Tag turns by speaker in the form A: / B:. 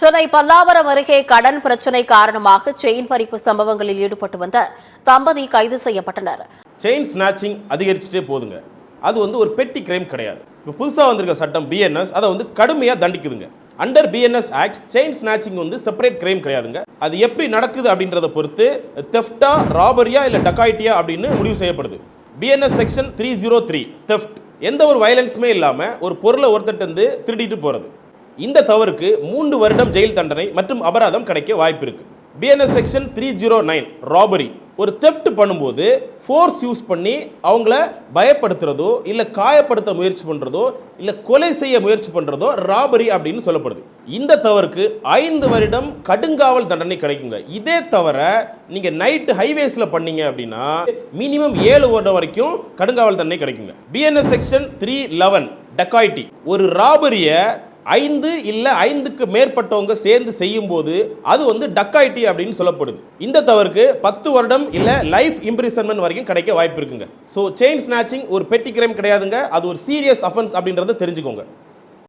A: சென்னை பல்லாவரம் அருகே கடன் பிரச்சினை காரணமாக செயின் பறிப்பு சம்பவங்களில் ஈடுபட்டு வந்த தம்பதி கைது செய்யப்பட்டனர்.
B: செயின் ஸ்நாச்சிங் அதிகரிச்சுட்டே போதுங்க. அது ஒரு பெட்டி கிரைம் கிடையாது. இப்போ புதுசாக வந்திருக்க சட்டம் பிஎன்எஸ் அதை கடுமையாக தண்டிக்குதுங்க. Under BNS act chain snatching separate crime கிடையாதுங்க. அது எப்படி நடக்குது அப்படின்றத பொறுத்து தெஃப்டா, ராபரியா இல்லை டக்காய்டியா அப்படின்னு முடிவு செய்யப்படுது. பிஎன்எஸ் செக்ஷன் 303 தெஃப்ட், எந்த ஒரு வயலன்ஸுமே இல்லாமல் ஒரு பொருளை ஒருத்தட்டு திருடிட்டு போகிறது. இந்த தவறுக்கு 3 வருடம் ஜெயில் தண்டனை மற்றும் அபராதம் கிடைக்க வாய்ப்பு இருக்கு. பிஎன்எஸ் செக்ஷன் 309 ராபரி, ஒரு தெஃப்ட் பண்ணும்போது ஃபோர்ஸ் யூஸ் பண்ணி அவங்கள பயப்படுத்துறதோ இல்லை காயப்படுத்த முயற்சி பண்ணுறதோ இல்லை கொலை செய்ய முயற்சி பண்ணுறதோ ராபரி அப்படின்னு சொல்லப்படுது. இந்த தவறுக்கு 5 வருடம் கடுங்காவல் தண்டனை கிடைக்குங்க. இதே தவிர நீங்கள் நைட்டு ஹைவேஸில் பண்ணீங்க அப்படின்னா மினிமம் 7 வருடம் வரைக்கும் கடுங்காவல் தண்டனை கிடைக்குங்க. பிஎன்எஸ் செக்ஷன் 311 டக்காய்டி, ஒரு ராபரியை 5 இல்லை 5க்கு மேற்பட்டவங்க சேர்ந்து செய்யும் போது அது டக்காய்டி அப்படின்னு சொல்லப்படுது. இந்த தவறுக்கு 10 வருடம் இல்லை லைஃப் இம்ப்ரிசன்மென்ட் வரைக்கும் கிடைக்க வாய்ப்பு இருக்குங்க. ஸோ செயின் ஸ்நாச்சிங் ஒரு பெட்டி கிரைம் கிடையாதுங்க. அது ஒரு சீரியஸ் அஃபென்ஸ் அப்படின்றத தெரிஞ்சுக்கோங்க.